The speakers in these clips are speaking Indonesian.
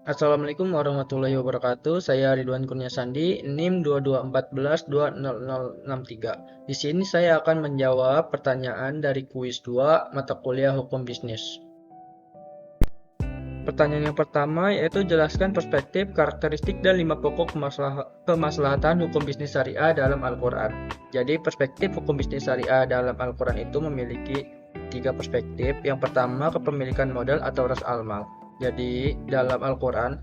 Assalamualaikum warahmatullahi wabarakatuh. Saya Ridwan Kurnia Sandi, NIM 22142063. Di sini saya akan menjawab pertanyaan dari kuis 2 mata kuliah Hukum Bisnis. Pertanyaan yang pertama yaitu jelaskan perspektif, karakteristik, dan 5 pokok kemaslahatan hukum bisnis syariah dalam Al-Quran. Jadi perspektif hukum bisnis syariah dalam Al-Quran itu memiliki 3 perspektif. Yang pertama, kepemilikan modal atau ras al-mal. Jadi dalam Al-Quran,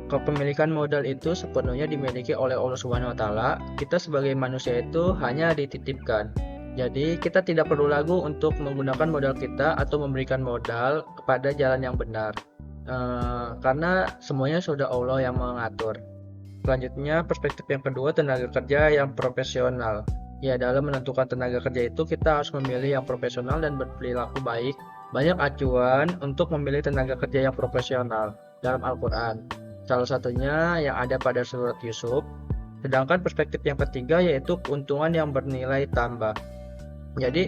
kepemilikan modal itu sepenuhnya dimiliki oleh Allah Subhanahu wa taala. Kita sebagai manusia itu hanya dititipkan. Jadi kita tidak perlu ragu untuk menggunakan modal kita atau memberikan modal kepada jalan yang benar. Karena semuanya sudah Allah yang mengatur. Selanjutnya, perspektif yang kedua, tenaga kerja yang profesional. Ya, dalam menentukan tenaga kerja itu kita harus memilih yang profesional dan berperilaku baik. Banyak acuan untuk memilih tenaga kerja yang profesional dalam Al-Quran. Salah satunya yang ada pada surat Yusuf. Sedangkan perspektif yang ketiga yaitu keuntungan yang bernilai tambah. Jadi,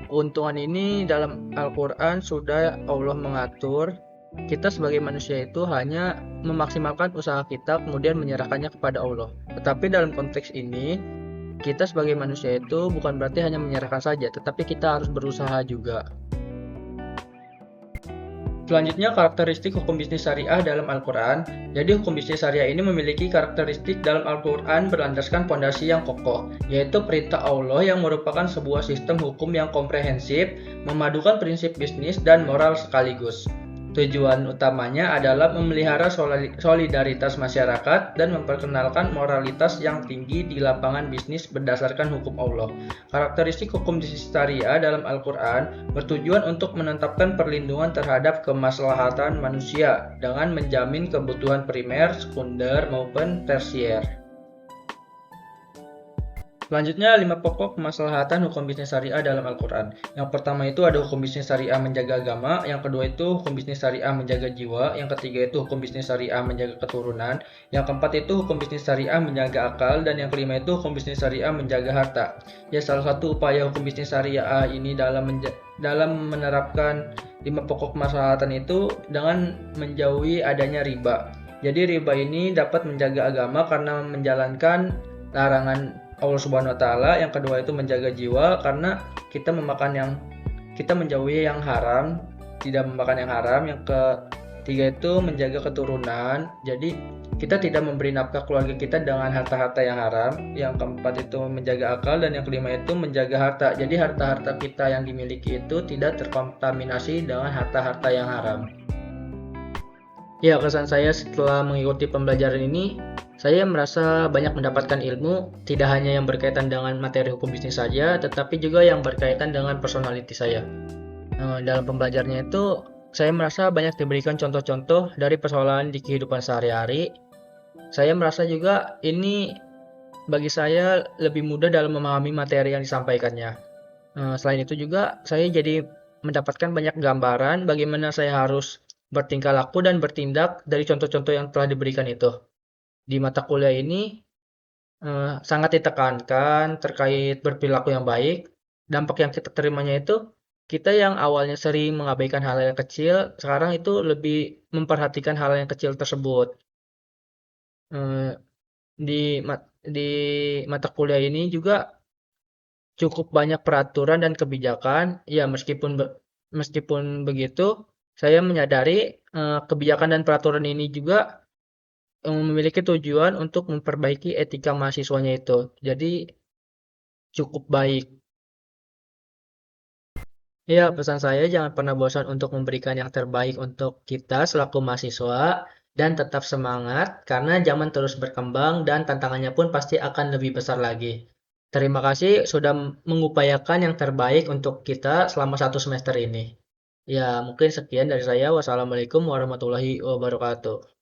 keuntungan ini dalam Al-Quran sudah Allah mengatur. Kita sebagai manusia itu hanya memaksimalkan usaha kita kemudian menyerahkannya kepada Allah. Tetapi dalam konteks ini, kita sebagai manusia itu bukan berarti hanya menyerahkan saja, tetapi kita harus berusaha juga. Selanjutnya, karakteristik hukum bisnis syariah dalam Al-Quran. Jadi hukum bisnis syariah ini memiliki karakteristik dalam Al-Quran berlandaskan pondasi yang kokoh, yaitu perintah Allah yang merupakan sebuah sistem hukum yang komprehensif, memadukan prinsip bisnis dan moral sekaligus. Tujuan utamanya adalah memelihara solidaritas masyarakat dan memperkenalkan moralitas yang tinggi di lapangan bisnis berdasarkan hukum Allah. Karakteristik hukum bisnis syariah dalam Al-Quran bertujuan untuk menetapkan perlindungan terhadap kemaslahatan manusia dengan menjamin kebutuhan primer, sekunder, maupun tersier. Selanjutnya, 5 pokok kemaslahatan hukum bisnis syariah dalam Al-Quran. Yang pertama itu ada hukum bisnis syariah menjaga agama, yang kedua itu hukum bisnis syariah menjaga jiwa, yang ketiga itu hukum bisnis syariah menjaga keturunan, yang keempat itu hukum bisnis syariah menjaga akal, dan yang kelima itu hukum bisnis syariah menjaga harta. Ya, salah satu upaya hukum bisnis syariah ini dalam menerapkan 5 pokok kemaslahatan itu dengan menjauhi adanya riba. Jadi riba ini dapat menjaga agama karena menjalankan larangan Allah Subhanahu wa taala. Yang kedua itu menjaga jiwa karena kita menjauhi yang haram, tidak memakan yang haram. Yang ketiga itu menjaga keturunan. Jadi kita tidak memberi nafkah keluarga kita dengan harta-harta yang haram. Yang keempat itu menjaga akal, dan yang kelima itu menjaga harta. Jadi harta-harta kita yang dimiliki itu tidak terkontaminasi dengan harta-harta yang haram. Ya, kesan saya setelah mengikuti pembelajaran ini, saya merasa banyak mendapatkan ilmu, tidak hanya yang berkaitan dengan materi hukum bisnis saja, tetapi juga yang berkaitan dengan personality saya. Dalam pembelajarannya itu, saya merasa banyak diberikan contoh-contoh dari persoalan di kehidupan sehari-hari. Saya merasa juga ini bagi saya lebih mudah dalam memahami materi yang disampaikannya. Selain itu juga, saya jadi mendapatkan banyak gambaran bagaimana saya harus bertingkah laku dan bertindak dari contoh-contoh yang telah diberikan itu. Di mata kuliah ini sangat ditekankan terkait berperilaku yang baik. Dampak yang kita terimanya itu, kita yang awalnya sering mengabaikan hal yang kecil, sekarang itu lebih memperhatikan hal yang kecil tersebut. Di mata kuliah ini juga cukup banyak peraturan dan kebijakan. Ya, meskipun begitu, saya menyadari kebijakan dan peraturan ini juga memiliki tujuan untuk memperbaiki etika mahasiswanya itu. Jadi cukup baik. Ya, pesan saya jangan pernah bosan untuk memberikan yang terbaik untuk kita selaku mahasiswa dan tetap semangat karena zaman terus berkembang dan tantangannya pun pasti akan lebih besar lagi. Terima kasih sudah mengupayakan yang terbaik untuk kita selama 1 semester ini. Ya, mungkin sekian dari saya. Wassalamualaikum warahmatullahi wabarakatuh.